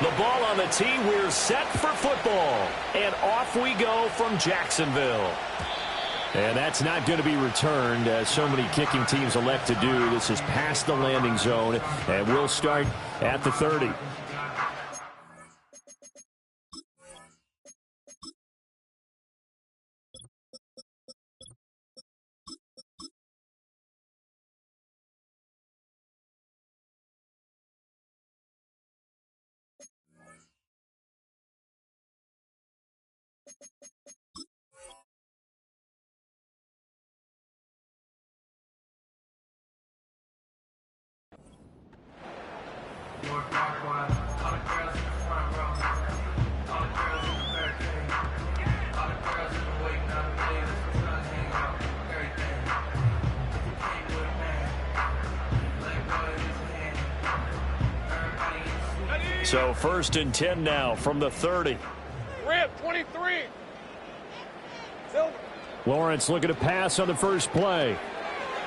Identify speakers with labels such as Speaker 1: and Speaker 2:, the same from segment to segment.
Speaker 1: The ball on the tee. We're set for football. And off we go from Jacksonville. And that's not going to be returned, as so many kicking teams elect to do. This is past the landing zone, and we'll start at the 30. So 1st and 10 now from the 30.
Speaker 2: Rip, 23.
Speaker 1: Lawrence looking to pass on the first play.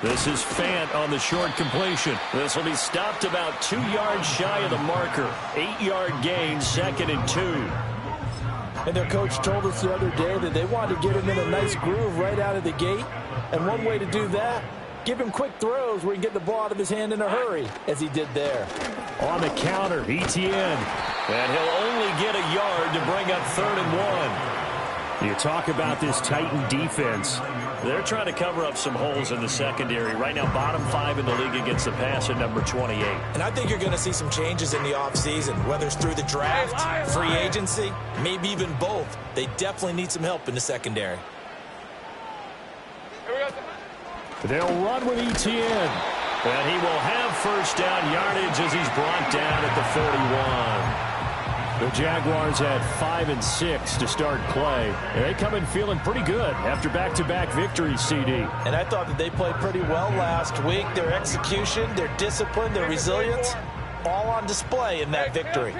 Speaker 1: This is Fant on the short completion. This will be stopped about 2 yards shy of the marker. 8-yard gain, 2nd and 2.
Speaker 3: And their coach told us the other day that they wanted to get him in a nice groove right out of the gate. And one way to do that, give him quick throws where he can get the ball out of his hand in a hurry, as he did there.
Speaker 1: On the counter, ETN. And he'll only get a yard to bring up 3rd and 1. You talk about this Titan defense. They're trying to cover up some holes in the secondary. Right now, bottom 5 in the league against the pass at number 28.
Speaker 3: And I think you're going to see some changes in the offseason, whether it's through the draft, free agency, maybe even both. They definitely need some help in the secondary.
Speaker 1: They'll run with ETN. And he will have first down yardage as he's brought down at the 41. The Jaguars had 5 and 6 to start play. They come in feeling pretty good after back-to-back victories, CD.
Speaker 3: And I thought that they played pretty well last week. Their execution, their discipline, their resilience, all on display in that victory.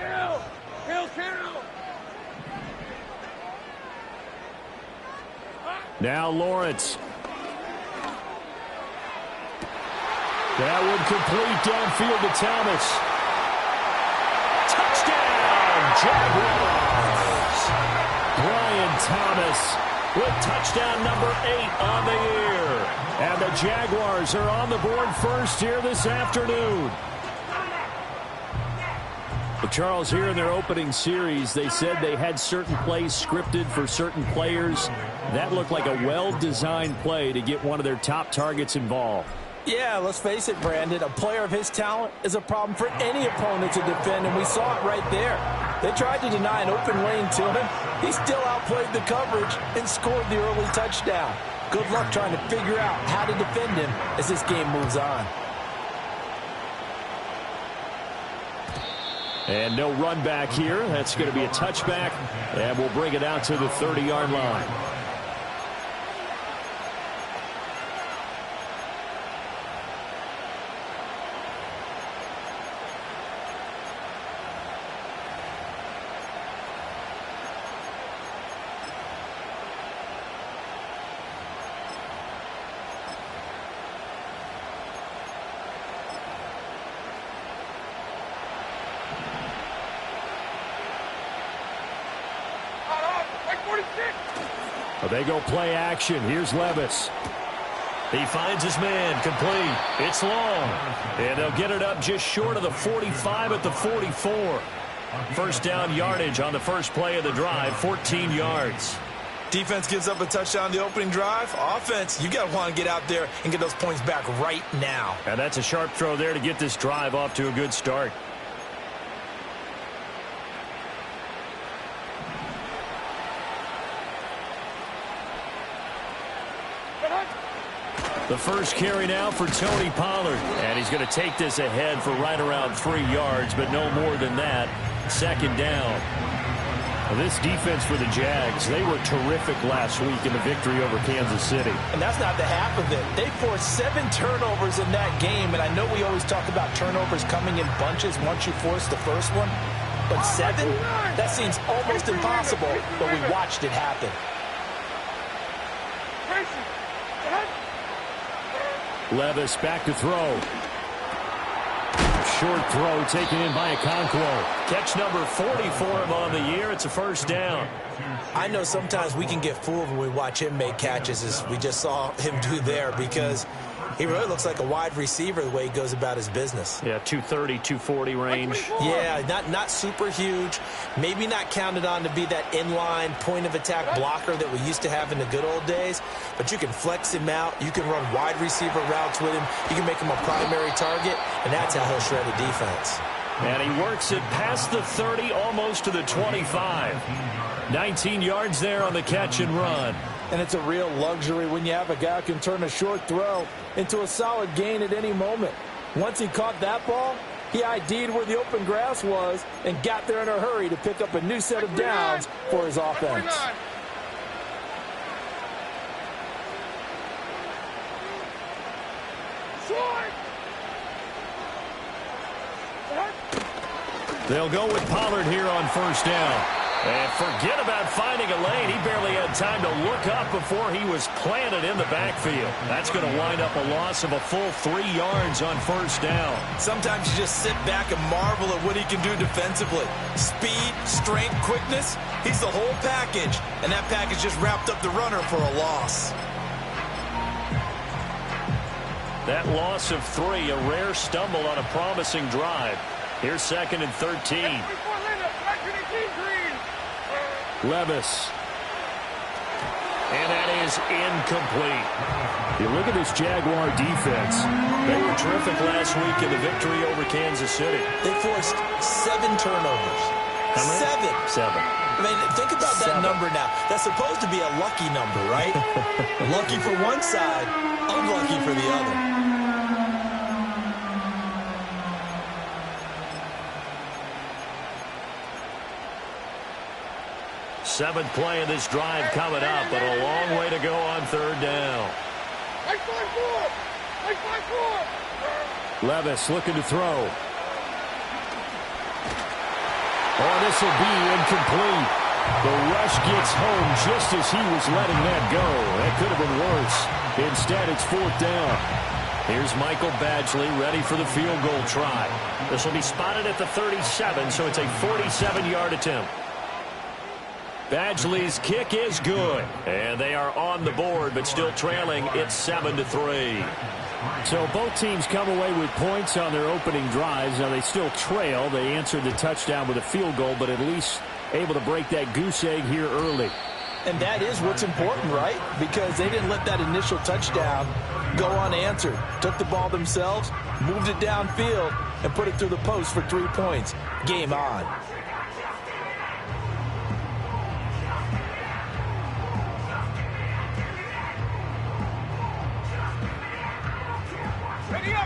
Speaker 1: Now Lawrence. That would complete downfield to Thomas. Touchdown, Jaguars! Brian Thomas with touchdown number 8 on the year. And the Jaguars are on the board first here this afternoon. Well, Charles, here in their opening series, they said they had certain plays scripted for certain players. That looked like a well-designed play to get one of their top targets involved.
Speaker 3: Yeah, let's face it, Brandon. A player of his talent is a problem for any opponent to defend, and we saw it right there. They tried to deny an open lane to him. He still outplayed the coverage and scored the early touchdown. Good luck trying to figure out how to defend him as this game moves on.
Speaker 1: And no run back here. That's going to be a touchback, and we'll bring it out to the 30-yard line. They go play action. Here's Levis. He finds his man. Complete. It's long. And they'll get it up just short of the 45 at the 44. First down yardage on the first play of the drive, 14 yards.
Speaker 3: Defense gives up a touchdown the opening drive. Offense, you got to want to get out there and get those points back right now.
Speaker 1: And that's a sharp throw there to get this drive off to a good start. The first carry now for Tony Pollard. And he's going to take this ahead for right around 3 yards, but no more than that. Second down. Well, this defense for the Jags, they were terrific last week in the victory over Kansas City.
Speaker 3: And that's not the half of it. They forced 7 turnovers in that game, and I know we always talk about turnovers coming in bunches once you force the first one. But 7? That seems almost impossible, but we watched it happen.
Speaker 1: Levis back to throw. short throw taken in by Okonkwo. Catch number 40 for him on the year. It's a first down.
Speaker 3: I know sometimes we can get fooled when we watch him make catches, as we just saw him do there, because he really looks like a wide receiver the way he goes about his business.
Speaker 1: Yeah, 230, 240 range.
Speaker 3: Yeah, not super huge. Maybe not counted on to be that inline point-of-attack blocker that we used to have in the good old days. But you can flex him out. You can run wide receiver routes with him. You can make him a primary target, and that's how he'll shred a defense.
Speaker 1: And he works it past the 30, almost to the 25. 19 yards there on the catch and run.
Speaker 3: And it's a real luxury when you have a guy who can turn a short throw into a solid gain at any moment. Once he caught that ball, he ID'd where the open grass was and got there in a hurry to pick up a new set of downs for his offense.
Speaker 1: They'll go with Pollard here on first down. And forget about finding a lane. He barely had time to look up before he was planted in the backfield. That's going to wind up a loss of a full 3 yards on first down.
Speaker 3: Sometimes you just sit back and marvel at what he can do defensively. Speed, strength, quickness. He's the whole package. And that package just wrapped up the runner for a loss.
Speaker 1: That loss of 3, a rare stumble on a promising drive. Here's 2nd and 13. Levis. And that is incomplete. You look at this Jaguar defense. They were terrific last week in the victory over Kansas City.
Speaker 3: They forced 7 turnovers.
Speaker 1: How many?
Speaker 3: 7.
Speaker 1: 7.
Speaker 3: I mean, think about that number now. That's supposed to be a lucky number, right? Lucky for one side, unlucky for the other.
Speaker 1: Seventh play of this drive coming up, but a long way to go on third down. Levis looking to throw. Oh, this will be incomplete. The rush gets home just as he was letting that go. That could have been worse. Instead, it's 4th down. Here's Michael Badgley ready for the field goal try. This will be spotted at the 37, so it's a 47-yard attempt. Badgley's kick is good, and they are on the board, but still trailing. It's 7-3. So both teams come away with points on their opening drives. Now they still trail. They answered the touchdown with a field goal, but at least able to break that goose egg here early.
Speaker 3: And that is what's important, right? Because they didn't let that initial touchdown go unanswered. Took the ball themselves, moved it downfield, and put it through the post for 3 points. Game on.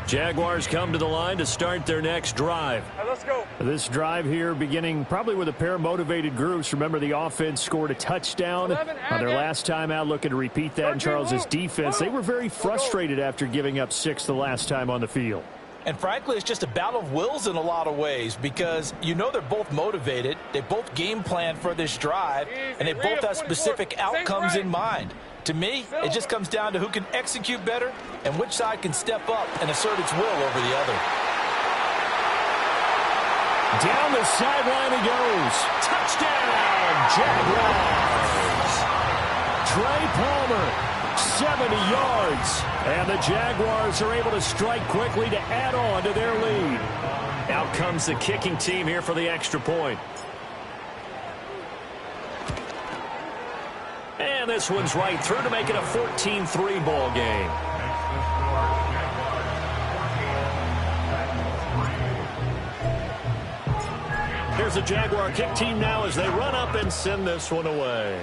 Speaker 1: Jaguars come to the line to start their next drive.
Speaker 2: Let's go.
Speaker 1: This drive here beginning probably with a pair of motivated groups. Remember, the offense scored a touchdown on their last time out. Looking to repeat that in Charles's defense. They were very frustrated after giving up 6 the last time on the field.
Speaker 3: And frankly, it's just a battle of wills in a lot of ways, because you know they're both motivated. They both game plan for this drive, and they both have specific outcomes in mind. To me, it just comes down to who can execute better and which side can step up and assert its will over the other.
Speaker 1: Down the sideline he goes. Touchdown, Jaguars. Trey Palmer, 70 yards. And the Jaguars are able to strike quickly to add on to their lead. Out comes the kicking team here for the extra point. And this one's right through to make it a 14-3 ball game. Here's the Jaguar kick team now as they run up and send this one away.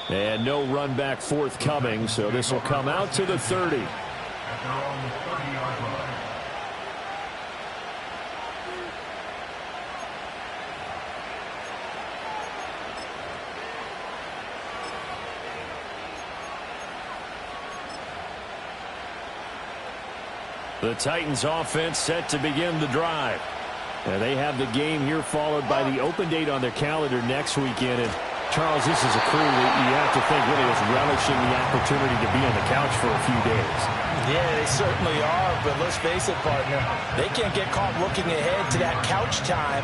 Speaker 1: And no run back forthcoming, so this will come out to the 30. The Titans offense set to begin the drive. And they have the game here followed by the open date on their calendar next weekend. And Charles, this is a crew that you have to think really is relishing the opportunity to be on the couch for a few days.
Speaker 3: Yeah, they certainly are, but let's face it, partner. They can't get caught looking ahead to that couch time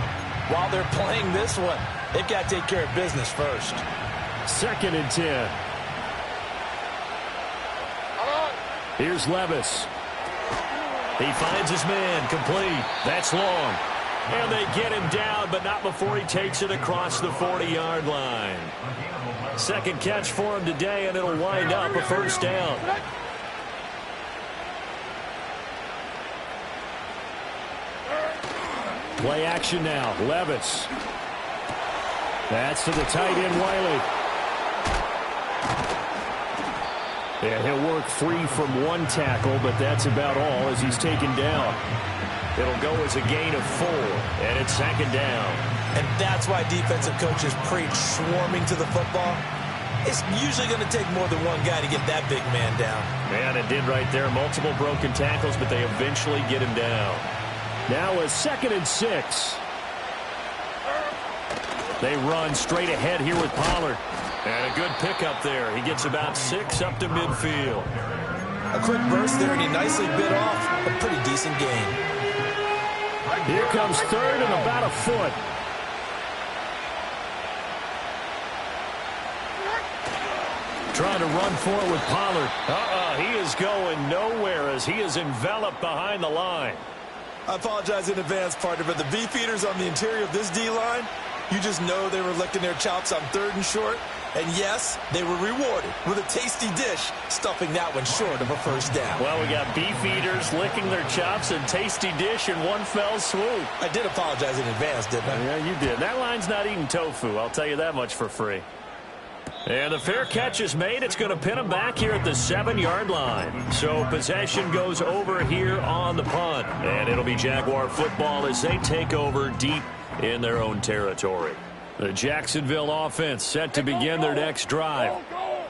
Speaker 3: while they're playing this one. They've got to take care of business first.
Speaker 1: 2nd and 10. Here's Levis. He finds his man, complete. That's long. And they get him down, but not before he takes it across the 40-yard line. 2nd catch for him today, and it'll wind up a first down. Play action now. Levis. That's to the tight end, Wiley. Yeah, he'll work free from one tackle, but that's about all as he's taken down. It'll go as a gain of 4, and it's 2nd down.
Speaker 3: And that's why defensive coaches preach swarming to the football. It's usually going to take more than one guy to get that big man down.
Speaker 1: Man, it did right there. Multiple broken tackles, but they eventually get him down. Now a 2nd and 6. They run straight ahead here with Pollard. And a good pickup there. He gets about 6 up to midfield.
Speaker 3: A quick burst there, and he nicely bit off a pretty decent gain.
Speaker 1: Here comes 3rd and about a foot. Trying to run for it with Pollard. He is going nowhere as he is enveloped behind the line.
Speaker 3: I apologize in advance, partner, but the beefeaters on the interior of this D-line, you just know they were licking their chops on 3rd and short. And yes, they were rewarded with a tasty dish, stuffing that one short of a first down.
Speaker 1: Well, we got beef eaters licking their chops and tasty dish in one fell swoop.
Speaker 3: I did apologize in advance, didn't I?
Speaker 1: Yeah, you did. That line's not eating tofu. I'll tell you that much for free. And the fair catch is made. It's going to pin him back here at the 7-yard line. So possession goes over here on the punt. And it'll be Jaguar football as they take over deep in their own territory. The Jacksonville offense set to begin their next drive.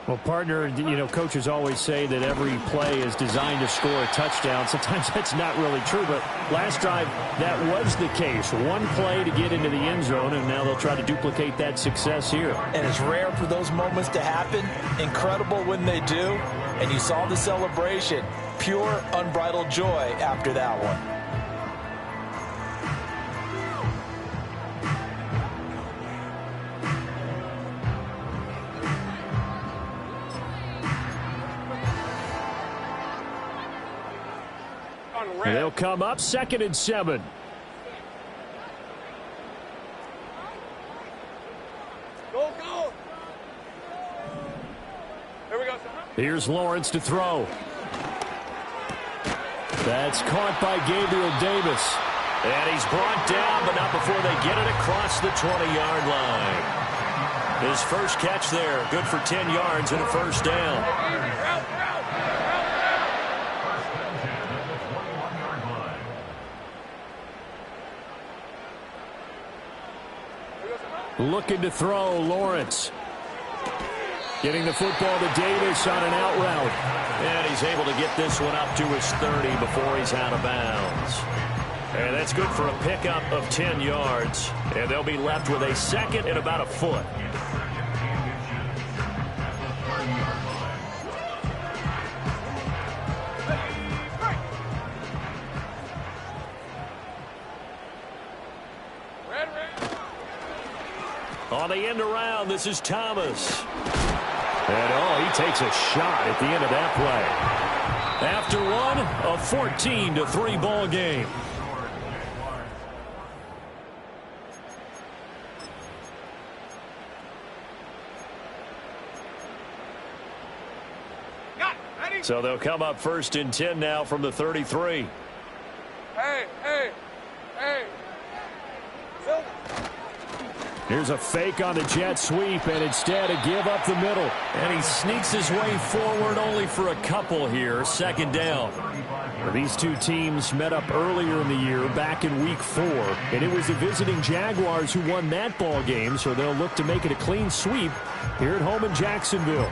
Speaker 1: Well, partner, you know, coaches always say that every play is designed to score a touchdown. Sometimes that's not really true, but last drive, that was the case. One play to get into the end zone, and now they'll try to duplicate that success here.
Speaker 3: And it's rare for those moments to happen. Incredible when they do. And you saw the celebration. Pure, unbridled joy after that one.
Speaker 1: They'll come up 2nd and 7.
Speaker 2: Go, go. Here we go.
Speaker 1: Here's Lawrence to throw. That's caught by Gabriel Davis. And he's brought down, but not before they get it across the 20-yard line. His first catch there, good for 10 yards and a first down. Looking to throw, Lawrence. Getting the football to Davis on an out route. And he's able to get this one up to his 30 before he's out of bounds. And that's good for a pickup of 10 yards. And they'll be left with a 2nd and about a foot. On the end around, this is Thomas. And, he takes a shot at the end of that play. After one, a 14-3 ball game. So they'll come up 1st and 10 now from the 33.
Speaker 2: Hey.
Speaker 1: Here's a fake on the jet sweep, and instead a give up the middle. And he sneaks his way forward only for a couple here. 2nd down. These two teams met up earlier in the year, back in Week 4. And it was the visiting Jaguars who won that ball game, so they'll look to make it a clean sweep here at home in Jacksonville.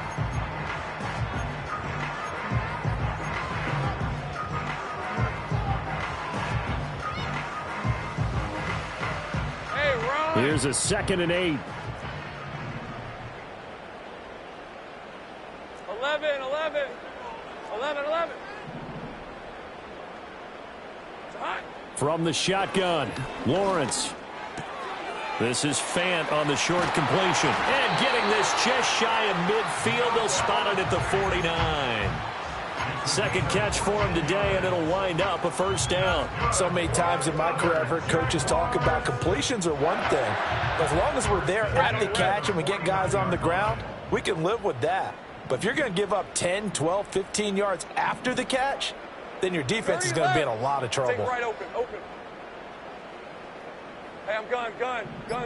Speaker 1: Here's a 2nd and 8.
Speaker 2: 11.
Speaker 1: From the shotgun, Lawrence. This is Fant on the short completion. And getting this just shy of midfield. They'll spot it at the 49. Second catch for him today, and it'll wind up a first down.
Speaker 3: So many times in my career, I've heard coaches talk about completions are one thing. As long as we're there at the catch and we get guys on the ground, we can live with that. But if you're going to give up 10, 12, 15 yards after the catch, then your defense is going to be in a lot of trouble.
Speaker 2: Take right open. Hey, I'm gun. Here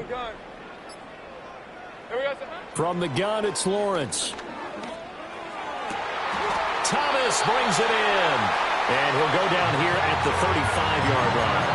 Speaker 2: we go.
Speaker 1: From the gun, it's Lawrence. Thomas brings it in. And he'll go down here at the 35-yard line.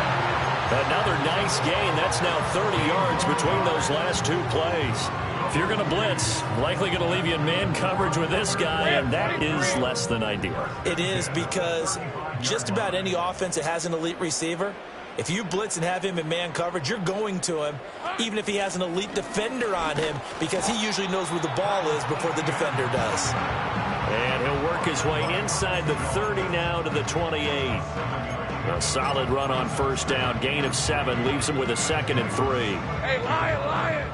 Speaker 1: Another nice gain. That's now 30 yards between those last two plays. If you're going to blitz, likely going to leave you in man coverage with this guy, and that is less than ideal.
Speaker 3: It is, because just about any offense that has an elite receiver, if you blitz and have him in man coverage, you're going to him, even if he has an elite defender on him, because he usually knows where the ball is before the defender does.
Speaker 1: And he'll work his way inside the 30 now to the 28. A solid run on first down. Gain of 7 leaves him with a 2nd and 3.
Speaker 2: Hey, Lion.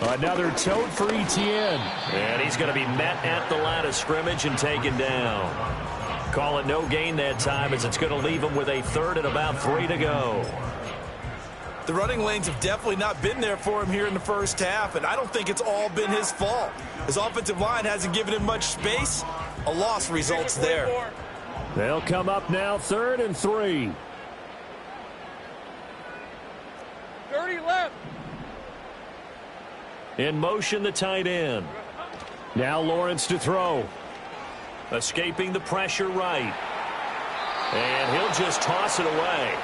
Speaker 1: Another tote for Etienne. And he's going to be met at the line of scrimmage and taken down. Call it no gain that time, as it's going to leave him with a 3rd and about 3 to go.
Speaker 3: The running lanes have definitely not been there for him here in the first half, and I don't think it's all been his fault. His offensive line hasn't given him much space. A loss results there.
Speaker 1: They'll come up now, 3rd and 3.
Speaker 2: 30 left.
Speaker 1: In motion, the tight end. Now Lawrence to throw. Escaping the pressure right. And he'll just toss it away.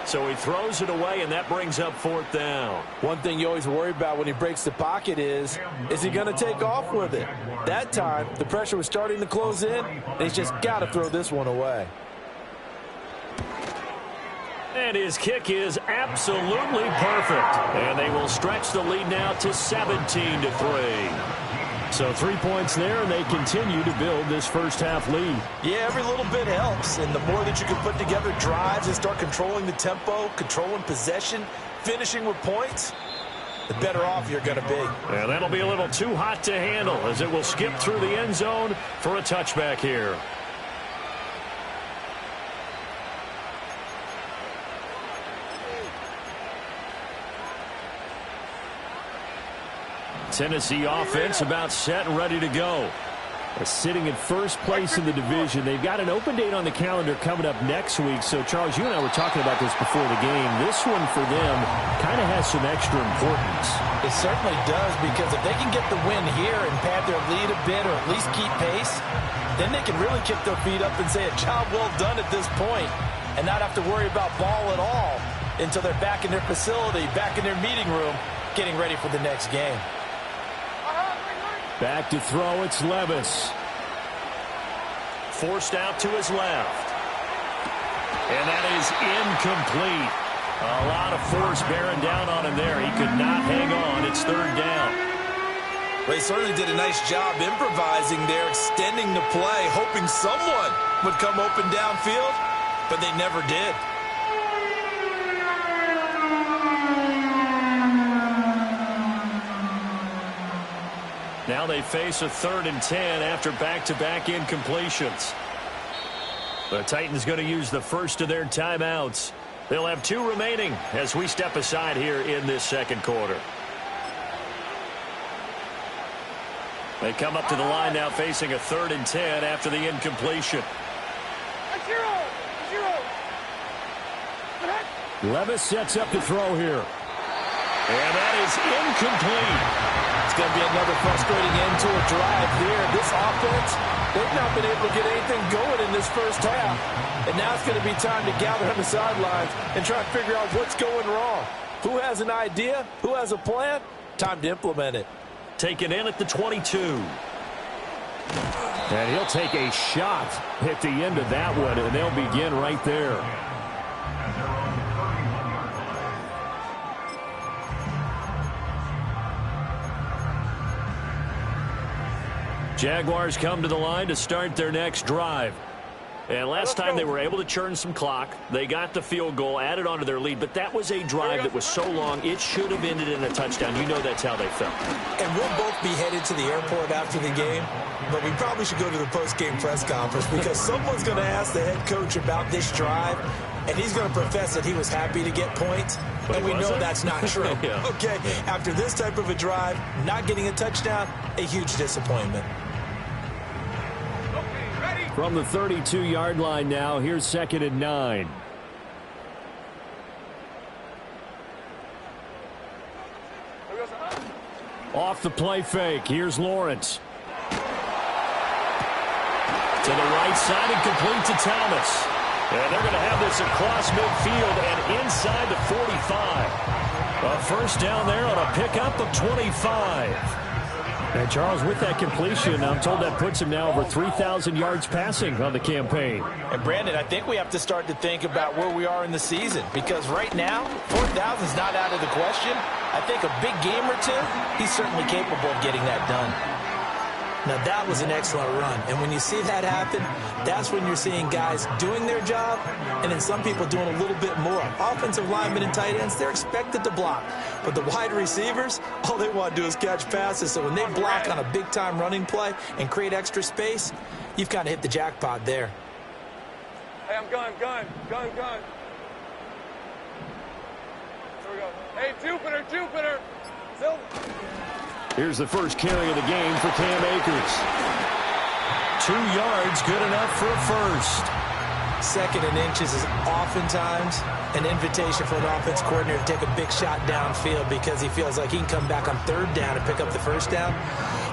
Speaker 1: So he throws it away, and that brings up 4th down.
Speaker 3: One thing you always worry about when he breaks the pocket is he going to take off with it? That time, the pressure was starting to close in, and he's just got to throw this one away.
Speaker 1: And his kick is absolutely perfect. And they will stretch the lead now to 17 to 3. So 3 points there, and they continue to build this first half lead.
Speaker 3: Yeah, every little bit helps. And the more that you can put together drives and start controlling the tempo, controlling possession, finishing with points, the better off you're going to be.
Speaker 1: And that'll be a little too hot to handle, as it will skip through the end zone for a touchback here. Tennessee offense about set and ready to go. They're sitting in first place in the division. They've got an open date on the calendar coming up next week. So, Charles, you and I were talking about this before the game. This one for them kind of has some extra importance.
Speaker 3: It certainly does, because if they can get the win here and pad their lead a bit, or at least keep pace, then they can really kick their feet up and say a job well done at this point, and not have to worry about ball at all until they're back in their facility, back in their meeting room, getting ready for the next game.
Speaker 1: Back to throw, it's Levis. Forced out to his left. And that is incomplete. A lot of force bearing down on him there. He could not hang on. It's 3rd down.
Speaker 3: Well, he certainly did a nice job improvising there, extending the play, hoping someone would come open downfield, but they never did.
Speaker 1: Now they face a 3rd and 10 after back-to-back incompletions. The Titans going to use the first of their timeouts. They'll have 2 remaining as we step aside here in this second quarter. They come up to the line now facing a 3rd and 10 after the incompletion. Levis sets up to throw here. And that is incomplete.
Speaker 3: It's going to be another frustrating end to a drive here. This offense, they've not been able to get anything going in this first half. And now it's going to be time to gather on the sidelines and try to figure out what's going wrong. Who has an idea? Who has a plan? Time to implement it.
Speaker 1: Taken in at the 22. And he'll take a shot at the end of that one, and they'll begin right there. Jaguars come to the line to start their next drive. And last time they were able to churn some clock. They got the field goal, added onto their lead, but that was a drive that was so long, it should have ended in a touchdown. You know that's how they felt.
Speaker 3: And we'll both be headed to the airport after the game, but we probably should go to the post-game press conference because someone's going to ask the head coach about this drive, and he's going to profess that he was happy to get points, and we know that's not true.
Speaker 1: Yeah.
Speaker 3: Okay, after this type of a drive, not getting a touchdown, a huge disappointment.
Speaker 1: From the 32-yard line now, here's 2nd and 9. Off the play fake, here's Lawrence. To the right side and complete to Thomas. And they're going to have this across midfield and inside the 45. A first down there on a pickup of 25. And Charles, with that completion, I'm told that puts him now over 3,000 yards passing on the campaign.
Speaker 3: And Brandon, I think we have to start to think about where we are in the season because right now, 4,000 is not out of the question. I think a big game or two, he's certainly capable of getting that done. Now, that was an excellent run. And when you see that happen, that's when you're seeing guys doing their job and then some people doing a little bit more. Offensive linemen and tight ends, they're expected to block. But the wide receivers, all they want to do is catch passes. So when they block on a big-time running play and create extra space, you've kind of hit the jackpot there.
Speaker 2: Hey, I'm gun. Here we go. Hey, Jupiter. Silver.
Speaker 1: Here's the first carry of the game for Cam Akers. 2 yards, good enough for a first.
Speaker 3: 2nd and inches is oftentimes an invitation for an offense coordinator to take a big shot downfield because he feels like he can come back on 3rd down and pick up the first down.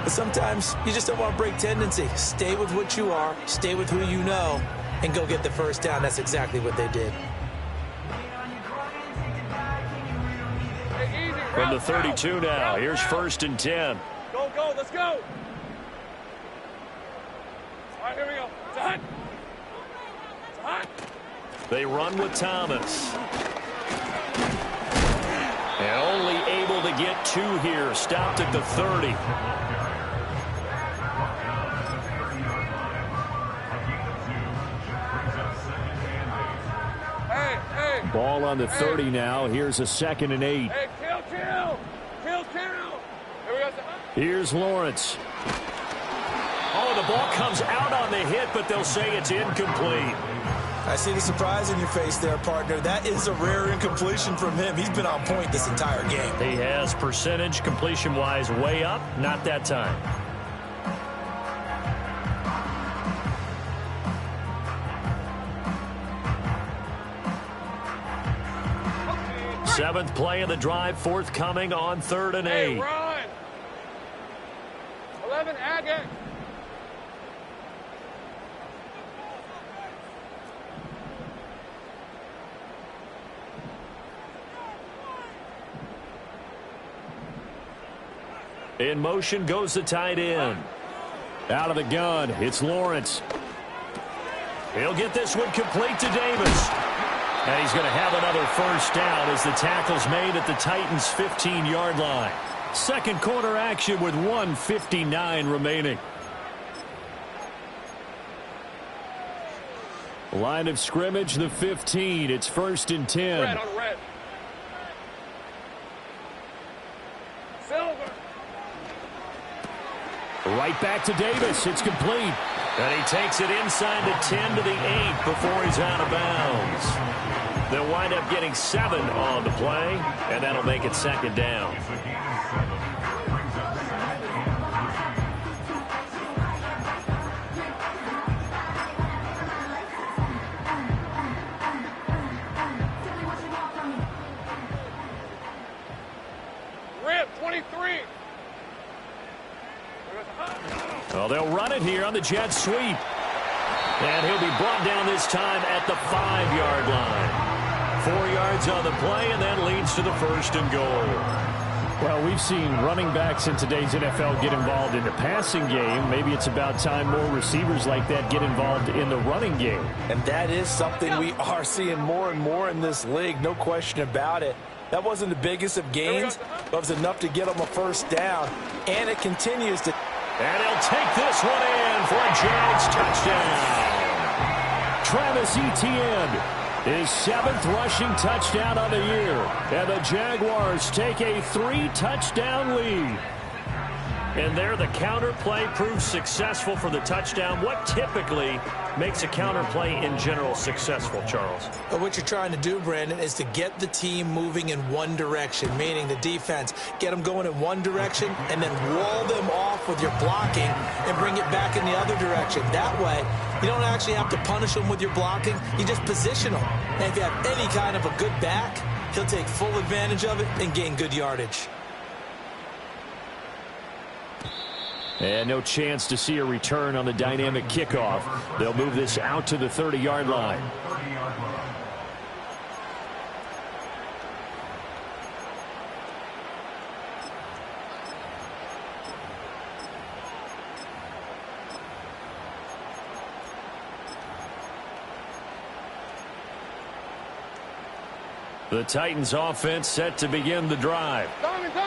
Speaker 3: But sometimes you just don't want to break tendency. Stay with what you are, stay with who you know, and go get the first down. That's exactly what they did.
Speaker 1: From the 32 now, here's 1st and 10.
Speaker 2: Go, let's go. All right, here we go. It's hot.
Speaker 1: They run with Thomas. And only able to get 2 here. Stopped at the 30.
Speaker 2: Hey.
Speaker 1: Ball on the 30 now. Here's a 2nd and 8.
Speaker 2: Hey, kill. Here we go.
Speaker 1: Here's Lawrence. Oh, the ball comes out on the hit, but they'll say it's incomplete.
Speaker 3: I see the surprise in your face there, partner. That is a rare incompletion from him. He's been on point this entire game.
Speaker 1: He has percentage completion-wise way up. Not that time. Seventh play of the drive, forthcoming on 3rd and 8.
Speaker 2: Hey, run. 11, Agate.
Speaker 1: In motion goes the tight end. Out of the gun, it's Lawrence. He'll get this one complete to Davis. And he's going to have another first down as the tackle's made at the Titans' 15-yard line. Second quarter action with 1:59 remaining. Line of scrimmage, the 15. It's 1st and 10.
Speaker 2: Red on red. Silver.
Speaker 1: Right back to Davis. It's complete. And he takes it inside the 10 to the 8 before he's out of bounds. They'll wind up getting 7 on the play, and that'll make it 2nd down.
Speaker 2: Rip, 23.
Speaker 1: Well, they'll run it here on the jet sweep. And he'll be brought down this time at the 5-yard line. 4 yards on the play, and that leads to the 1st and goal. Well, we've seen running backs in today's NFL get involved in the passing game. Maybe it's about time more receivers like that get involved in the running game.
Speaker 3: And that is something we are seeing more and more in this league, no question about it. That wasn't the biggest of gains, but it was enough to get them a first down. And it continues to...
Speaker 1: And he'll take this one in for a Jags touchdown. Travis Etienne, his 7th rushing touchdown of the year. And the Jaguars take a 3-touchdown lead. And there the counter play proves successful for the touchdown. What typically makes a counter play in general successful, Charles?
Speaker 3: But what you're trying to do, Brandon, is to get the team moving in one direction, meaning the defense. Get them going in one direction and then wall them off with your blocking and bring it back in the other direction. That way, you don't actually have to punish them with your blocking. You just position them. And if you have any kind of a good back, he'll take full advantage of it and gain good yardage.
Speaker 1: And no chance to see a return on the dynamic kickoff. They'll move this out to the 30-yard line. The Titans offense set to begin the drive.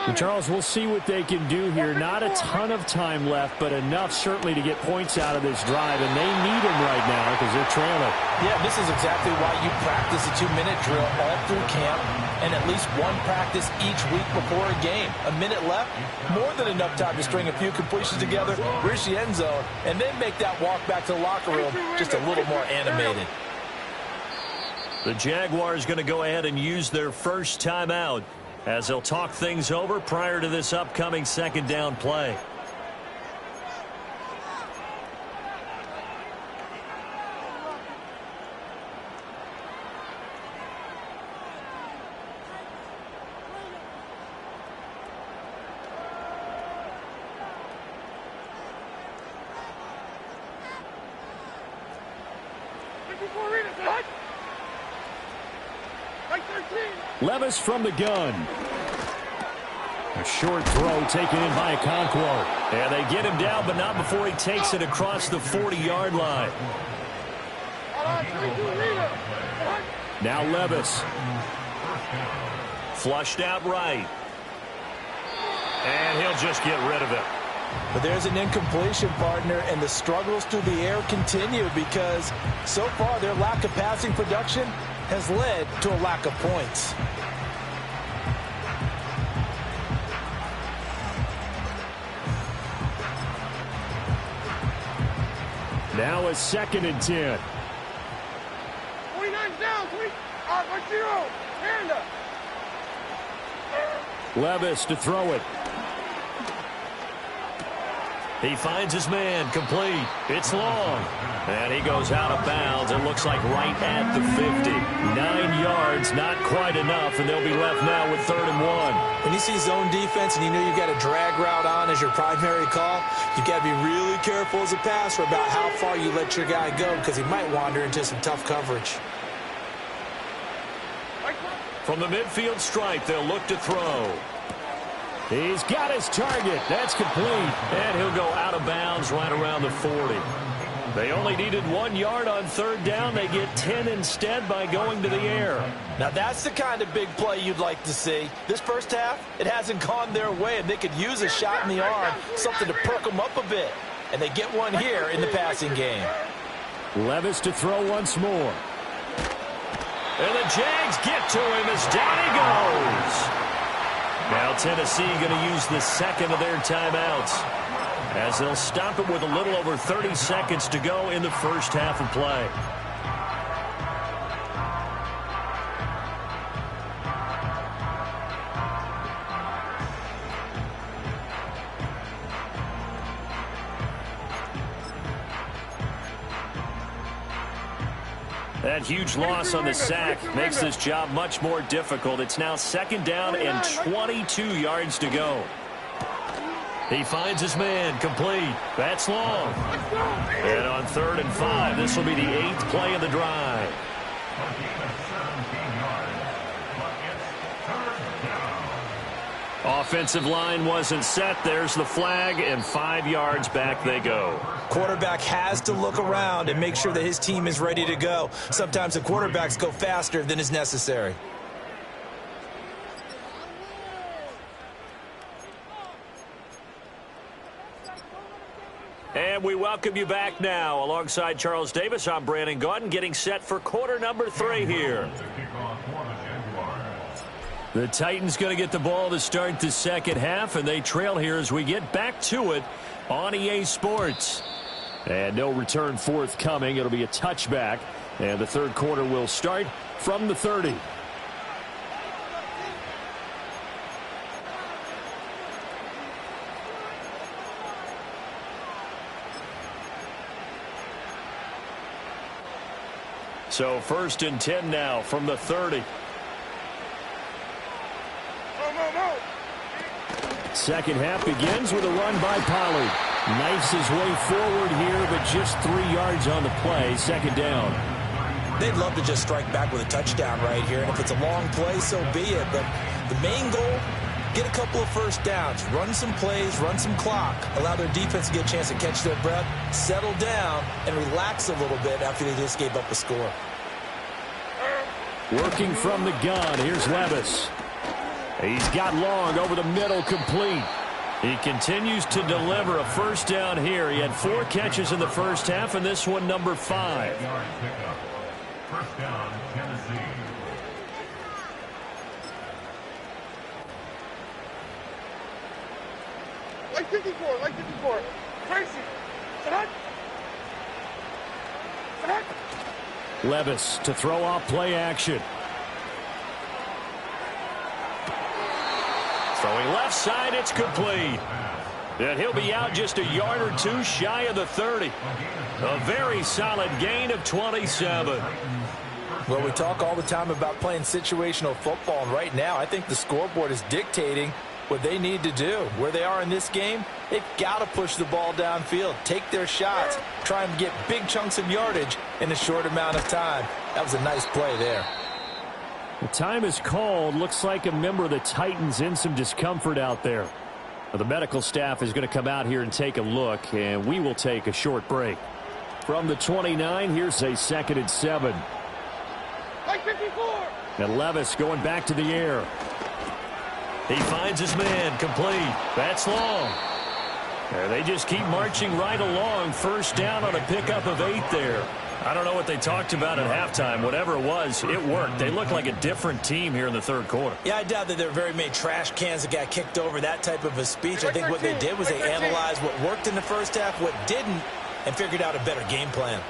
Speaker 1: And Charles, we'll see what they can do here. Not a ton of time left, but enough certainly to get points out of this drive. And they need them right now because they're trailing.
Speaker 3: Yeah, this is exactly why you practice a 2-minute drill all through camp and at least one practice each week before a game. A minute left, more than enough time to string a few completions together, reach the end zone, and then make that walk back to the locker room just a little more animated.
Speaker 1: The Jaguars going to go ahead and use their first timeout as they'll talk things over prior to this upcoming second down play. Levis from the gun. A short throw taken in by Okonkwo. And they get him down, but not before he takes it across the 40-yard line. Now Levis. Flushed out right. And he'll just get rid of it.
Speaker 3: But there's an incompletion, partner, and the struggles through the air continue because so far their lack of passing production has led to a lack of points.
Speaker 1: Now a 2nd and 10.
Speaker 2: 29 down, 0. Panda.
Speaker 1: Levis to throw it. He finds his man, complete. It's long. And he goes out of bounds. It looks like right at the 50. 9 yards, not quite enough, and they'll be left now with 3rd and 1.
Speaker 3: When you see zone defense and you know you've got a drag route on as your primary call, you've got to be really careful as a passer about how far you let your guy go because he might wander into some tough coverage.
Speaker 1: From the midfield stripe, they'll look to throw. He's got his target. That's complete. And he'll go out of bounds right around the 40. They only needed 1 yard on 3rd down. They get 10 instead by going to the air.
Speaker 3: Now that's the kind of big play you'd like to see. This first half, it hasn't gone their way, and they could use a shot in the arm, something to perk them up a bit. And they get one here in the passing game.
Speaker 1: Levis to throw once more. And the Jags get to him as down he goes. Now Tennessee going to use the 2nd of their timeouts as they'll stop it with a little over 30 seconds to go in the first half of play. That huge loss on the sack makes this job much more difficult. It's now 2nd down and 22 yards to go. He finds his man, complete. That's long. And on 3rd and 5, this will be the 8th play of the drive. Offensive line wasn't set. There's the flag, and 5 yards back they go.
Speaker 3: Quarterback has to look around and make sure that his team is ready to go. Sometimes the quarterbacks go faster than is necessary.
Speaker 1: welcome you back now. Alongside Charles Davis, I'm Brandon Gaudin, getting set for quarter number 3 here. The Titans going to get the ball to start the second half, and they trail here as we get back to it on EA Sports. And no return forthcoming. It'll be a touchback, and the third quarter will start from the 30. So 1st and 10 now from the 30. Second half begins with a run by Pollard. Knifes his way forward here, but just 3 yards on the play. Second down.
Speaker 3: They'd love to just strike back with a touchdown right here. And if it's a long play, so be it. But the main goal, get a couple of first downs. Run some plays, run some clock. Allow their defense to get a chance to catch their breath, settle down, and relax a little bit after they just gave up a score.
Speaker 1: Working from the gun, here's Levis. He's got long over the middle, complete. He continues to deliver a first down here. He had 4 catches in the first half, and this one number 5.
Speaker 4: First down, Tennessee.
Speaker 2: Like 54. Tracy.
Speaker 1: Levis to throw off play action. Throwing left side, it's complete. And he'll be out just a yard or 2 shy of the 30. A very solid gain of 27.
Speaker 3: Well, we talk all the time about playing situational football, and right now I think the scoreboard is dictating what they need to do. Where they are in this game, they've got to push the ball downfield, take their shots, try and get big chunks of yardage in a short amount of time. That was a nice play there.
Speaker 1: The time is called. Looks like a member of the Titans in some discomfort out there. Well, the medical staff is going to come out here and take a look, and we will take a short break. From the 29, here's a 2nd and 7.
Speaker 2: Like 54.
Speaker 1: And Levis going back to the air. He finds his man, complete. That's long. And they just keep marching right along. First down on a pickup of 8 there. I don't know what they talked about at halftime. Whatever it was, it worked. They look like a different team here in the third quarter.
Speaker 3: Yeah, I doubt that there were very many trash cans that got kicked over, that type of a speech. I think what they did was they analyzed what worked in the first half, what didn't, and figured out a better game plan.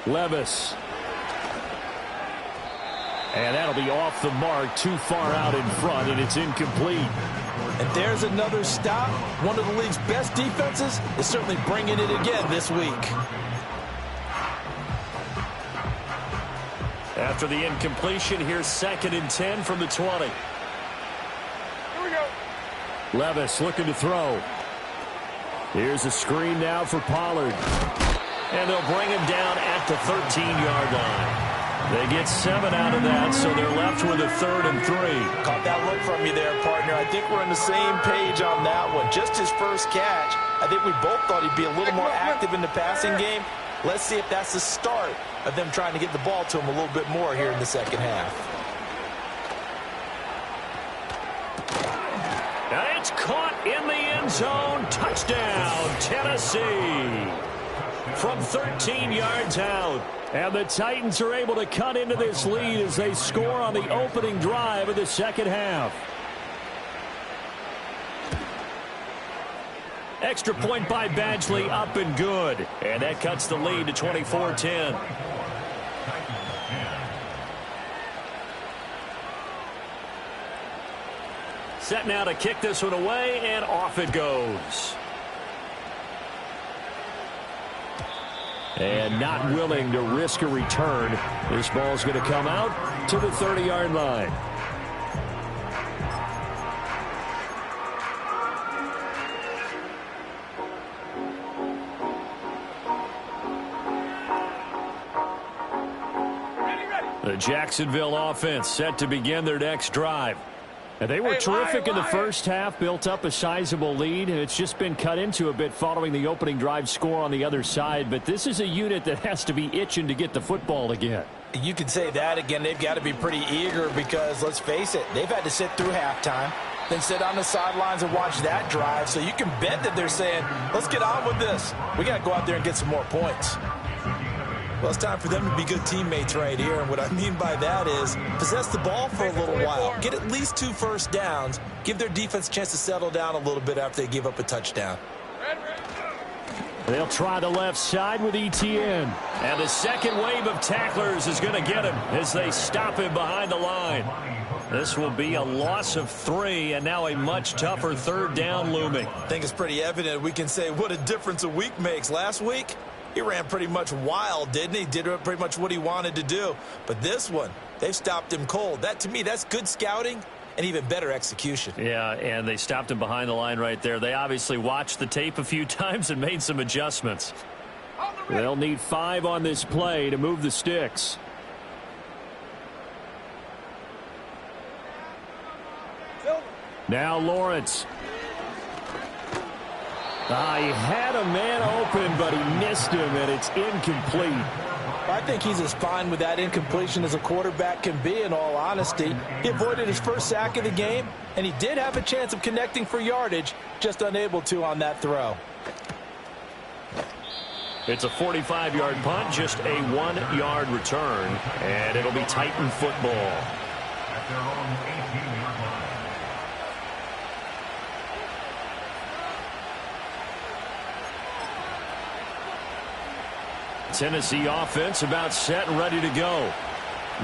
Speaker 1: Levis. And that'll be off the mark, too far out in front, and it's incomplete.
Speaker 3: And there's another stop. One of the league's best defenses is certainly bringing it again this week.
Speaker 1: After the incompletion, here's 2nd and 10 from the 20.
Speaker 2: Here we go.
Speaker 1: Levis looking to throw. Here's a screen now for Pollard. And they'll bring him down at the 13-yard line. They get 7 out of that, so they're left with a 3rd and 3.
Speaker 3: Caught that look from you there, partner. I think we're on the same page on that one. Just his first catch. I think we both thought he'd be a little more active in the passing game. Let's see if that's the start of them trying to get the ball to him a little bit more here in the second half.
Speaker 1: And it's caught in the end zone. Touchdown, Tennessee. From 13 yards out. And the Titans are able to cut into this lead as they score on the opening drive of the second half. Extra point by Badgley, up and good. And that cuts the lead to 24-10. Set now to kick this one away, and off it goes. And not willing to risk a return. This ball's going to come out to the 30-yard line. The Jacksonville offense set to begin their next drive. And they were terrific in the first half, built up a sizable lead, and it's just been cut into a bit following the opening drive score on the other side. But this is a unit that has to be itching to get the football again.
Speaker 3: You can say that again. They've got to be pretty eager because, let's face it, they've had to sit through halftime. than sit on the sidelines and watch that drive. So you can bet that they're saying, let's get on with this. We got to go out there and get some more points. Well, it's time for them to be good teammates right here. And what I mean by that is possess the ball for a little while. Get at least 2 first downs. Give their defense a chance to settle down a little bit after they give up a touchdown.
Speaker 1: They'll try the left side with ETN. And the second wave of tacklers is going to get him as they stop him behind the line. This will be a loss of 3, and now a much tougher third down looming.
Speaker 3: I think it's pretty evident. We can say what a difference a week makes. Last week, he ran pretty much wild, didn't he? Did pretty much what he wanted to do. But this one, they've stopped him cold. That, to me, that's good scouting and even better execution.
Speaker 1: Yeah, and they stopped him behind the line right there. They obviously watched the tape a few times and made some adjustments. They'll need 5 on this play to move the sticks. Now Lawrence. He had a man open, but he missed him, and it's incomplete.
Speaker 3: I think he's as fine with that incompletion as a quarterback can be, in all honesty. He avoided his first sack of the game, and he did have a chance of connecting for yardage, just unable to on that throw.
Speaker 1: It's a 45-yard punt, just a 1-yard return, and it'll be Titan football.
Speaker 4: At their own 18-yard line.
Speaker 1: Tennessee offense about set and ready to go.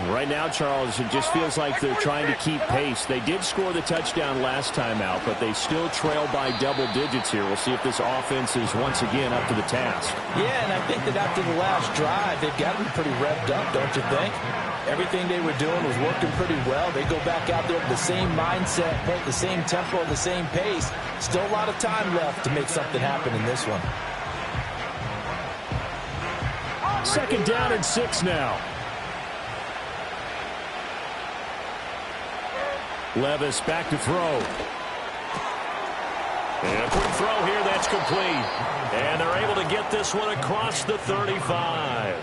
Speaker 1: Right now, Charles, it just feels like they're trying to keep pace. They did score the touchdown last time out, but they still trail by double digits here. We'll see if this offense is once again up to the task.
Speaker 3: Yeah, and I think that after the last drive, they've got to be pretty revved up, don't you think? Everything they were doing was working pretty well. They go back out there with the same mindset, the same tempo, the same pace. Still a lot of time left to make something happen in this one.
Speaker 1: 2nd down and 6 now. Levis back to throw. And a quick throw here, that's complete. And they're able to get this one across the 35.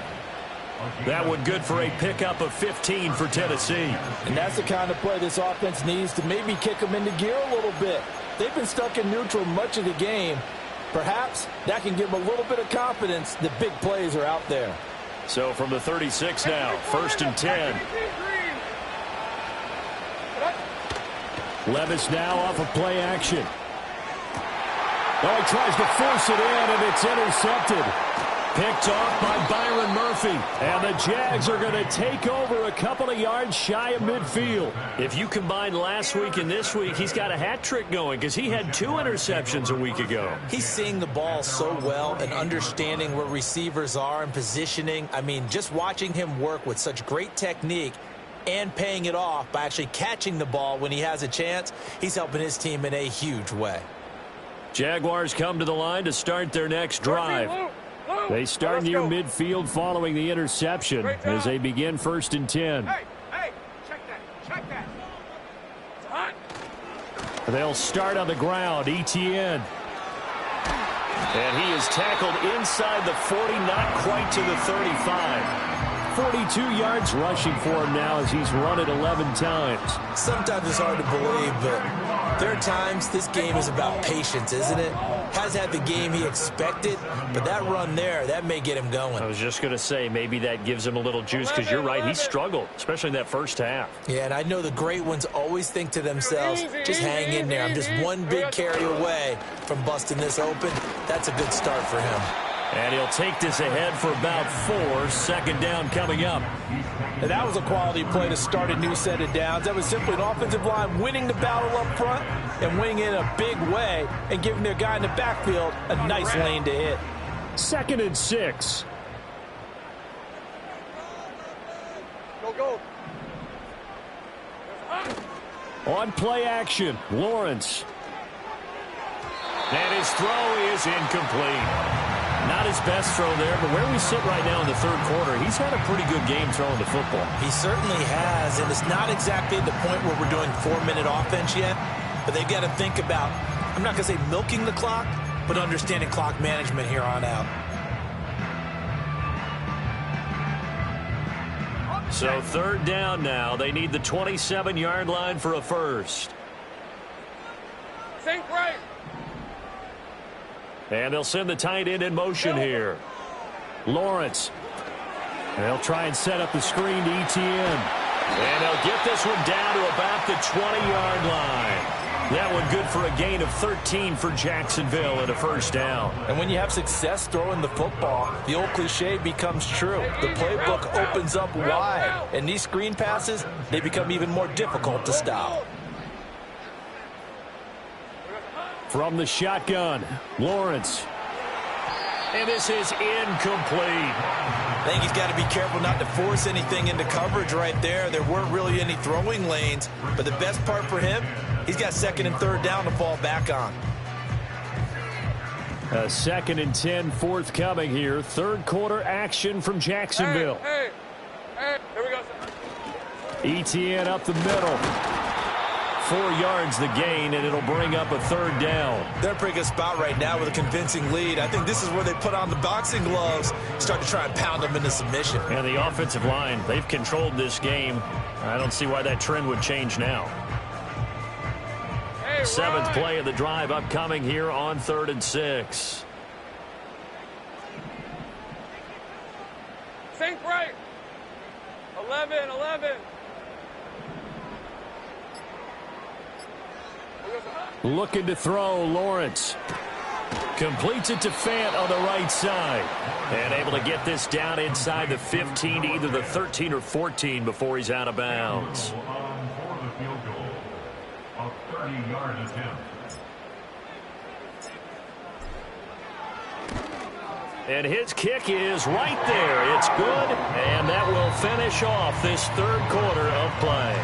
Speaker 1: That one good for a pickup of 15 for Tennessee.
Speaker 3: And that's the kind of play this offense needs to maybe kick them into gear a little bit. They've been stuck in neutral much of the game. Perhaps that can give them a little bit of confidence that big plays are out there.
Speaker 1: So from the 36 now, 1st and 10. Levis now off of play action. Oh, he tries to force it in, and it's intercepted. Picked off by Byron Murphy. And the Jags are going to take over a couple of yards shy of midfield. If you combine last week and this week, he's got a hat trick going because he had 2 interceptions a week ago.
Speaker 3: He's seeing the ball so well and understanding where receivers are and positioning. I mean, just watching him work with such great technique and paying it off by actually catching the ball when he has a chance, he's helping his team in a huge way.
Speaker 1: Jaguars come to the line to start their next drive. They start near midfield following the interception as they begin 1st and 10.
Speaker 2: Hey, check that. It's hot.
Speaker 1: They'll start on the ground, ETN. And he is tackled inside the 40, not quite to the 35. 42 yards rushing for him now as he's run it 11 times.
Speaker 3: Sometimes it's hard to believe, but there are times this game is about patience, isn't it? Has had the game he expected, but that run there, that may get him going.
Speaker 1: I was just going to say, maybe that gives him a little juice because you're right, he struggled, especially in that first half.
Speaker 3: Yeah, and I know the great ones always think to themselves, just hang in there. I'm just one big carry away from busting this open. That's a good start for him.
Speaker 1: And he'll take this ahead for about 4. 2nd down coming up.
Speaker 3: And that was a quality play to start a new set of downs. That was simply an offensive line winning the battle up front and winning it in a big way and giving their guy in the backfield a nice lane to hit.
Speaker 1: 2nd and 6.
Speaker 2: Go.
Speaker 1: On play action, Lawrence. And his throw is incomplete. Not his best throw there, but where we sit right now in the 3rd quarter, he's had a pretty good game throwing the football.
Speaker 3: He certainly has, and it's not exactly the point where we're doing 4-minute offense yet, but they've got to think about, I'm not going to say milking the clock, but understanding clock management here on out.
Speaker 1: So 3rd down now. They need the 27-yard line for a first.
Speaker 2: Think right.
Speaker 1: And they'll send the tight end in motion here. Lawrence. They'll try and set up the screen to ETN. And they'll get this one down to about the 20-yard line. That one good for a gain of 13 for Jacksonville and a first down.
Speaker 3: And when you have success throwing the football, the old cliche becomes true. The playbook opens up wide. And these screen passes, they become even more difficult to stop.
Speaker 1: From the shotgun, Lawrence. And this is incomplete.
Speaker 3: I think he's got to be careful not to force anything into coverage right there. There weren't really any throwing lanes. But the best part for him, he's got second and third down to fall back on.
Speaker 1: A 2nd and 10 forthcoming here. Third quarter action from Jacksonville.
Speaker 2: Hey, here we go.
Speaker 1: ETN up the middle. 4 yards the gain, and it'll bring up a third down.
Speaker 3: They're in a pretty good spot right now with a convincing lead. I think this is where they put on the boxing gloves, start to try and pound them into submission.
Speaker 1: And the offensive line, they've controlled this game. I don't see why that trend would change now.
Speaker 2: Hey,
Speaker 1: 7th play of the drive upcoming here on 3rd and 6.
Speaker 2: Think right. 11.
Speaker 1: Looking to throw, Lawrence. Completes it to Fant on the right side. And able to get this down inside the 15 to either the 13 or 14 before he's out of bounds.
Speaker 4: For the field goal, a 30-yard attempt.
Speaker 1: And his kick is right there. It's good, and that will finish off this third quarter of play.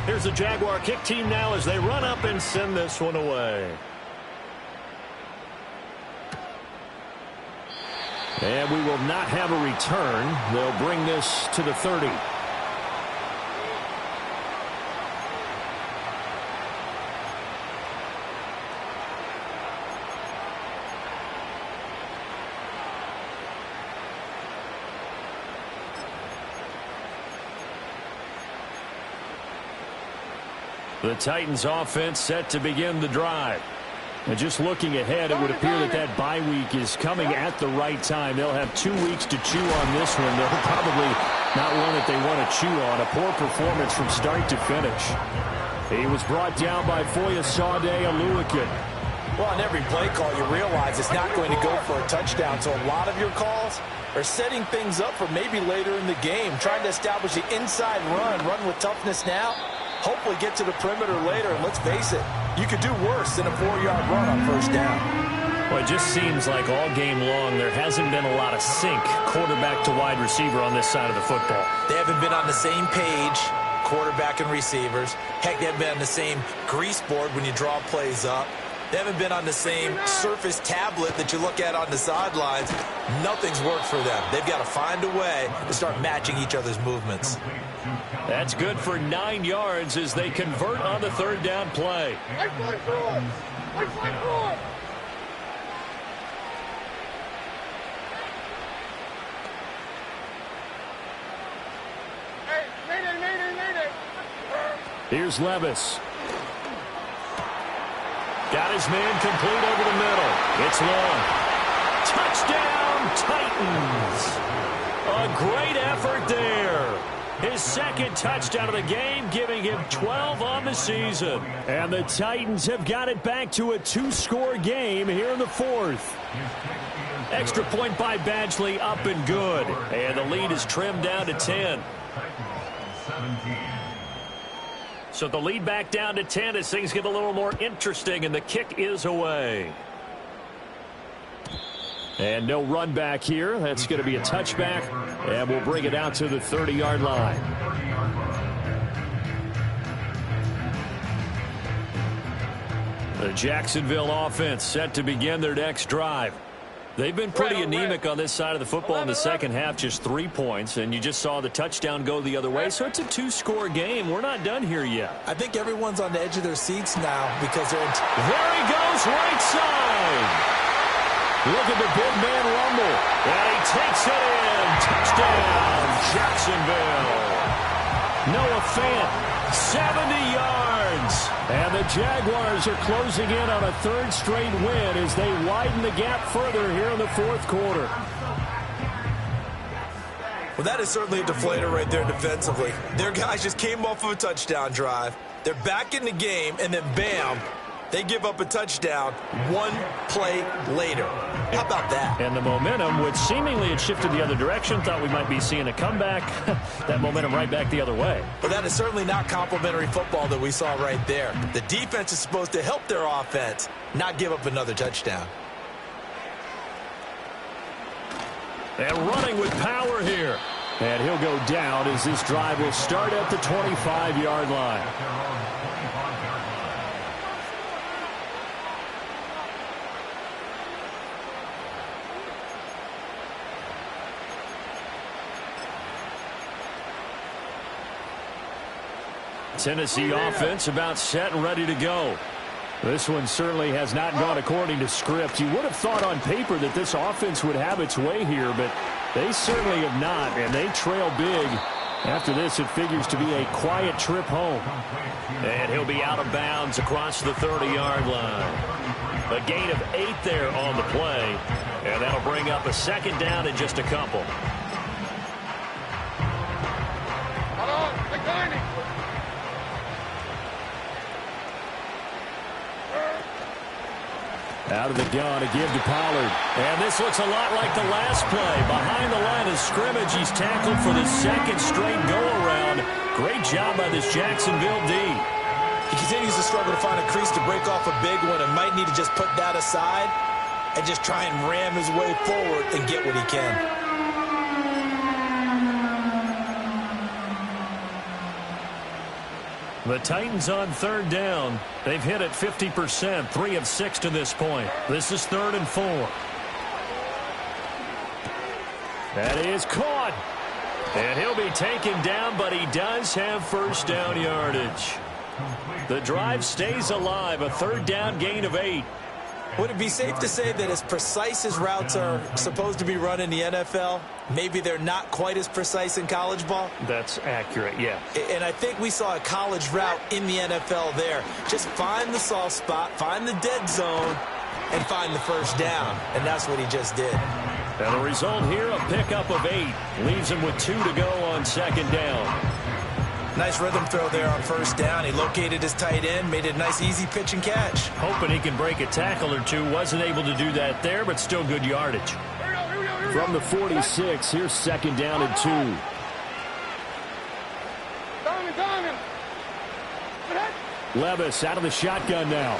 Speaker 1: Here's the Jaguar kick team now as they run up and send this one away. And we will not have a return. They'll bring this to the 30. The Titans offense set to begin the drive. And just looking ahead, it would appear that that bye week is coming at the right time. They'll have 2 weeks to chew on this one. They'll probably not one that they want to chew on. A poor performance from start to finish. He was brought down by Foyesade Oluwakin.
Speaker 3: Well, on every play call, you realize it's not going to go for a touchdown. So a lot of your calls are setting things up for maybe later in the game, trying to establish the inside run with toughness now. Hopefully get to the perimeter later, and let's face it, you could do worse than a 4-yard run on first down.
Speaker 1: Well, it just seems like all game long there hasn't been a lot of sync quarterback to wide receiver on this side of the football.
Speaker 3: They haven't been on the same page, quarterback and receivers. Heck, they haven't been on the same grease board when you draw plays up. They haven't been on the same Surface tablet that you look at on the sidelines. Nothing's worked for them. They've got to find a way to start matching each other's movements.
Speaker 1: That's good for 9 yards as they convert on the third down play. Here's Levis. Got his man complete over the middle. It's long. Touchdown, Titans. A great effort there. His second touchdown of the game, giving him 12 on the season. And the Titans have got it back to a 2-score game here in the fourth. Extra point by Badgley, up and good. And the lead is trimmed down to 10. So the lead back down to 10 as things get a little more interesting, and the kick is away. And no run back here. That's going to be a touchback, and we'll bring it out to the 30-yard line. The Jacksonville offense set to begin their next drive. They've been pretty anemic on this side of the football in the second half, just 3 points, and you just saw the touchdown go the other way, so it's a 2-score game. We're not done here yet.
Speaker 3: I think everyone's on the edge of their seats now because they're...
Speaker 1: There he goes, right side. Look at the big man rumble. And he takes it in. Touchdown, Jacksonville. Noah Fant, 70 yards. And the Jaguars are closing in on a third straight win as they widen the gap further here in the fourth quarter.
Speaker 3: Well, that is certainly a deflator right there defensively. Their guys just came off of a touchdown drive. They're back in the game, and then bam, they give up a touchdown one play later. How about that?
Speaker 1: And the momentum, which seemingly had shifted the other direction, thought we might be seeing a comeback. That momentum right back the other way.
Speaker 3: But that is certainly not complimentary football that we saw right there. The defense is supposed to help their offense, not give up another touchdown.
Speaker 1: And running with power here. And he'll go down as this drive will start at the 25-yard line. Tennessee offense about set and ready to go. This one certainly has not gone according to script. You would have thought on paper that this offense would have its way here, but they certainly have not, and they trail big. After this, it figures to be a quiet trip home. And he'll be out of bounds across the 30-yard line. A gain of 8 there on the play, and that'll bring up a second down in just a couple. Out of the gun to give to Pollard. And this looks a lot like the last play. Behind the line of scrimmage, he's tackled for the second straight go-around. Great job by this Jacksonville D.
Speaker 3: He continues to struggle to find a crease to break off a big one and might need to just put that aside and just try and ram his way forward and get what he can.
Speaker 1: The Titans on third down. They've hit it 50%, 3 of 6 to this point. This is 3rd and 4. That is caught. And he'll be taken down, but he does have first down yardage. The drive stays alive, a 3rd down gain of 8.
Speaker 3: Would it be safe to say that as precise as routes are supposed to be run in the NFL, maybe they're not quite as precise in college ball?
Speaker 1: That's accurate, yeah.
Speaker 3: And I think we saw a college route in the NFL there. Just find the soft spot, find the dead zone, and find the first down. And that's what he just did.
Speaker 1: And the result here, a pickup of 8. Leaves him with 2 to go on second down.
Speaker 3: Nice rhythm throw there on first down. He located his tight end, made it a nice easy pitch and catch.
Speaker 1: Hoping he can break a tackle or two. Wasn't able to do that there, but still good yardage. From the 46, here's second down and 2. Levis out of the shotgun now.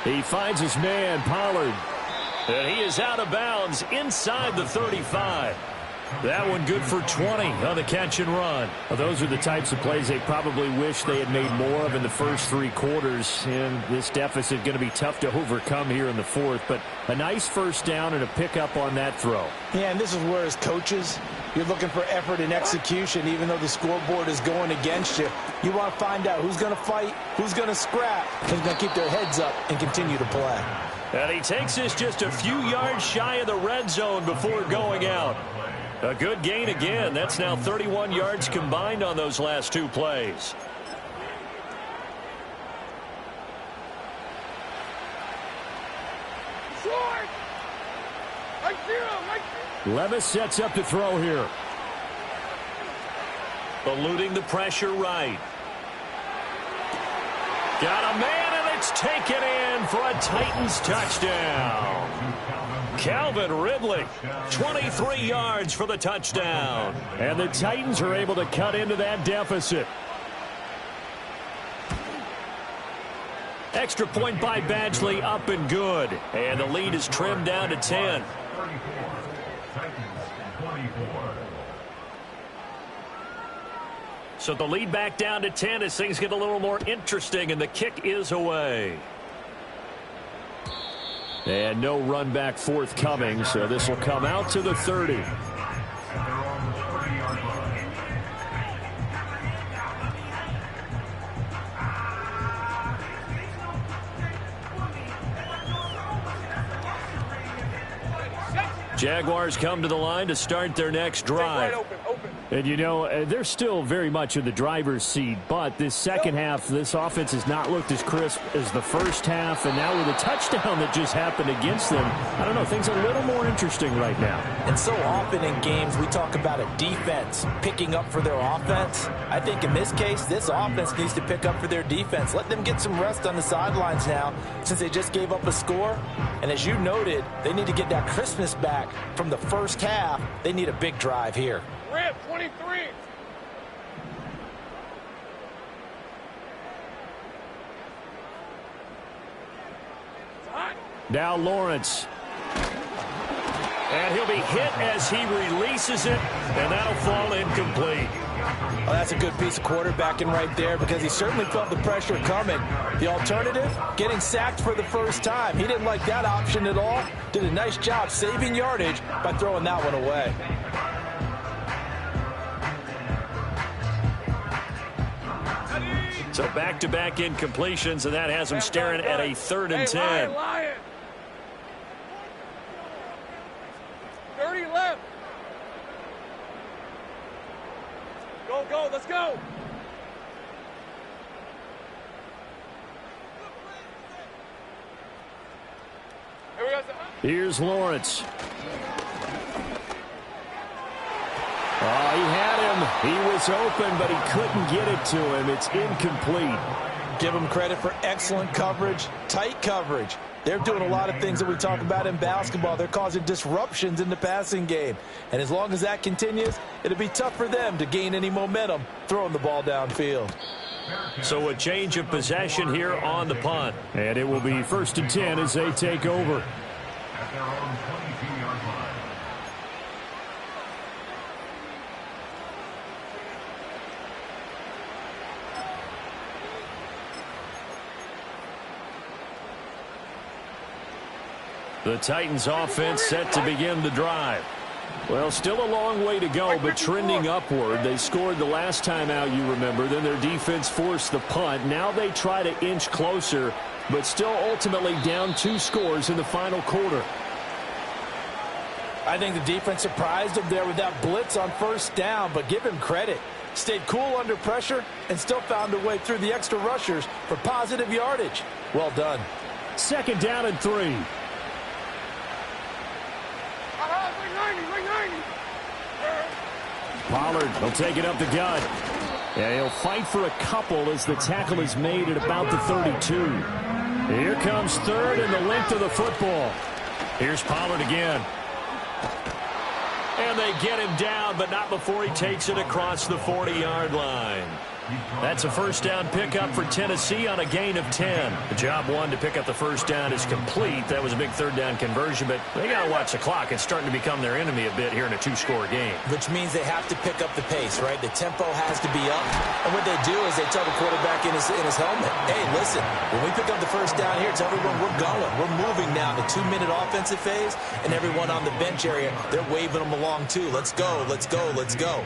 Speaker 1: He finds his man, Pollard. And he is out of bounds inside the 35. That one good for 20 on the catch and run. Well, those are the types of plays they probably wish they had made more of in the first 3 quarters. And this deficit going to be tough to overcome here in the 4th. But a nice first down and a pickup on that throw.
Speaker 3: Yeah, and this is where as coaches, you're looking for effort and execution. Even though the scoreboard is going against you, you want to find out who's going to fight, who's going to scrap, who's going to keep their heads up and continue to play.
Speaker 1: And he takes us just a few yards shy of the red zone before going out. A good gain again. That's now 31 yards combined on those last 2 plays. Levis sets up to throw here. Eluding the pressure right. Got a man, and it's taken in for a Titans touchdown. Calvin Ridley, 23 yards for the touchdown. And the Titans are able to cut into that deficit. Extra point by Badgley, up and good. And the lead is trimmed down to 10. So the lead back down to 10 as things get a little more interesting, and the kick is away. And no run back forthcoming, so this will come out to the 30. Jaguars come to the line to start their next drive.
Speaker 2: Open.
Speaker 1: And, you know, they're still very much in the driver's seat, but this second half, this offense has not looked as crisp as the first half, and now with a touchdown that just happened against them, I don't know, things are a little more interesting right now.
Speaker 3: And so often in games, we talk about a defense picking up for their offense. I think in this case, this offense needs to pick up for their defense. Let them get some rest on the sidelines now since they just gave up a score. And as you noted, they need to get that crispness back from the first half. They need a big drive here.
Speaker 2: Rip, 23.
Speaker 1: Now Lawrence. And he'll be hit as he releases it, and that'll fall incomplete.
Speaker 3: Oh, that's a good piece of quarterbacking right there because he certainly felt the pressure coming. The alternative, getting sacked for the first time. He didn't like that option at all. Did a nice job saving yardage by throwing that one away.
Speaker 1: So back-to-back incompletions, and that has him staring at a 3rd and 10.
Speaker 2: Lion. 30 left. Go, let's go. Here we go.
Speaker 1: Here's Lawrence. Oh, he had him. He was open, but he couldn't get it to him. It's incomplete.
Speaker 3: Give him credit for excellent coverage, tight coverage. They're doing a lot of things that we talk about in basketball. They're causing disruptions in the passing game. And as long as that continues, it'll be tough for them to gain any momentum throwing the ball downfield.
Speaker 1: So a change of possession here on the punt. And it will be 1st and 10 as they take over.
Speaker 4: At their own 22-yard line.
Speaker 1: The Titans offense set to begin the drive. Well, still a long way to go, but trending upward. They scored the last time out, you remember. Then their defense forced the punt. Now they try to inch closer, but still ultimately down 2 scores in the final quarter.
Speaker 3: I think the defense surprised him there with that blitz on 1st down, but give him credit. Stayed cool under pressure and still found a way through the extra rushers for positive yardage. Well done.
Speaker 1: 2nd down and 3. Pollard will take it up the gut. Yeah, he'll fight for a couple as the tackle is made at about the 32. Here comes 3rd and the length of the football. Here's Pollard again. And they get him down, but not before he takes it across the 40-yard line. That's a 1st down pickup for Tennessee on a gain of 10. The job one to pick up the 1st down is complete. That was a big 3rd down conversion, but they got to watch the clock. It's starting to become their enemy a bit here in a 2-score game.
Speaker 3: Which means they have to pick up the pace, right? The tempo has to be up. And what they do is they tell the quarterback in his helmet, hey, listen, when we pick up the 1st down here, tell everyone we're going. We're moving now to 2-minute offensive phase, and everyone on the bench area, they're waving them along too. Let's go, let's go, let's go.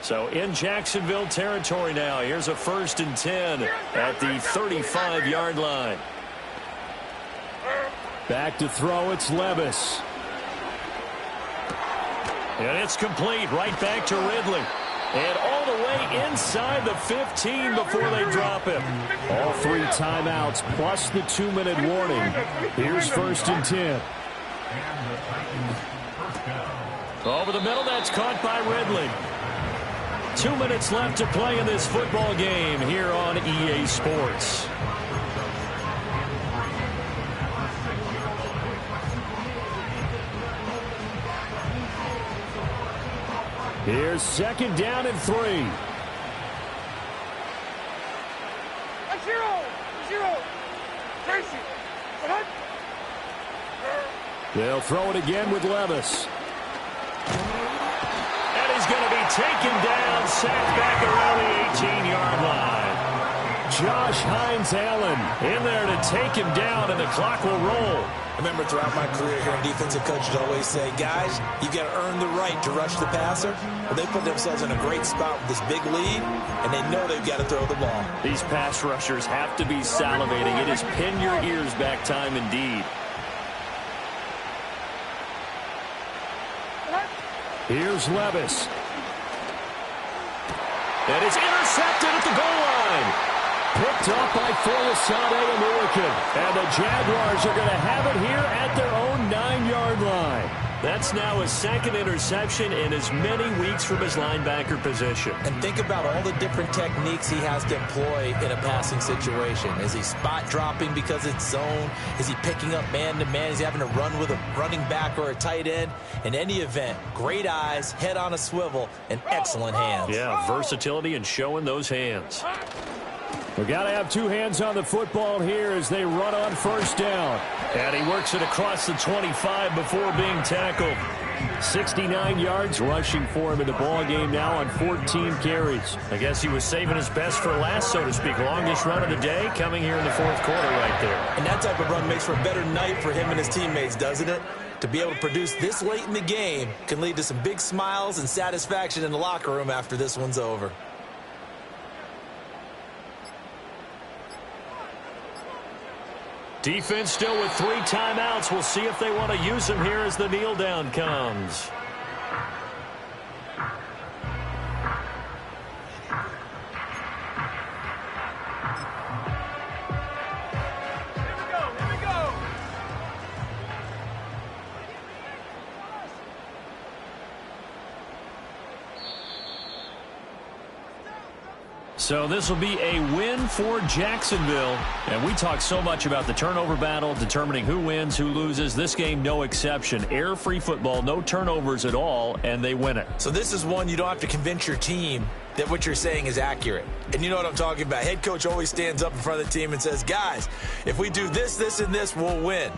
Speaker 1: So in Jacksonville territory now. Here's a 1st and 10 at the 35-yard line. Back to throw, it's Levis. And it's complete right back to Ridley. And all the way inside the 15 before they drop him. All 3 timeouts plus the 2-minute warning. Here's 1st and 10. Over the middle, that's caught by Ridley. 2 minutes left to play in this football game here on EA Sports. Here's 2nd down and 3.
Speaker 2: Zero. Tracy.
Speaker 1: They'll throw it again with Levis. And he's going to be taken down, sacked back around the 18-yard line. Josh Hines Allen in there to take him down, and the clock will roll.
Speaker 3: I remember throughout my career here, defensive coaches always say, guys, you got to earn the right to rush the passer. Well, they put themselves in a great spot with this big lead, and they know they've got to throw the ball.
Speaker 1: These pass rushers have to be salivating. It is pin your ears back time indeed. Here's Levis. And it's intercepted at the goal line. Picked up by Wk. And the Jaguars are going to have it here at their own 9-yard line. That's now his second interception in as many weeks from his linebacker position.
Speaker 3: And think about all the different techniques he has to employ in a passing situation. Is he spot dropping because it's zone? Is he picking up man-to-man? Is he having to run with a running back or a tight end? In any event, great eyes, head on a swivel, and excellent hands.
Speaker 1: Yeah, versatility and showing those hands. We've got to have two hands on the football here as they run on first down. And he works it across the 25 before being tackled. 69 yards rushing for him in the ball game now on 14 carries. I guess he was saving his best for last, so to speak. Longest run of the day coming here in the fourth quarter right there.
Speaker 3: And that type of run makes for a better night for him and his teammates, doesn't it? To be able to produce this late in the game can lead to some big smiles and satisfaction in the locker room after this one's over.
Speaker 1: Defense still with 3 timeouts. We'll see if they want to use them here as the kneel down comes. So this will be a win for Jacksonville. And we talk so much about the turnover battle, determining who wins, who loses. This game, no exception. Error-free football, no turnovers at all, and they win it.
Speaker 3: So this is one you don't have to convince your team that what you're saying is accurate. And you know what I'm talking about. Head coach always stands up in front of the team and says, guys, if we do this, this, and this, we'll win.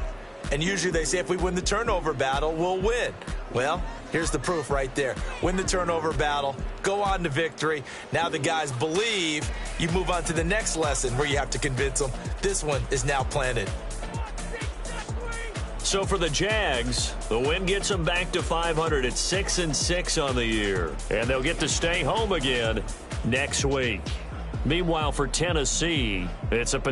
Speaker 3: And usually they say if we win the turnover battle, we'll win. Well, here's the proof right there. Win the turnover battle, go on to victory. Now the guys believe. You move on to the next lesson where you have to convince them. This one is now planted.
Speaker 1: So for the Jags, the win gets them back to 500 at 6-6 on the year. And they'll get to stay home again next week. Meanwhile, for Tennessee, it's a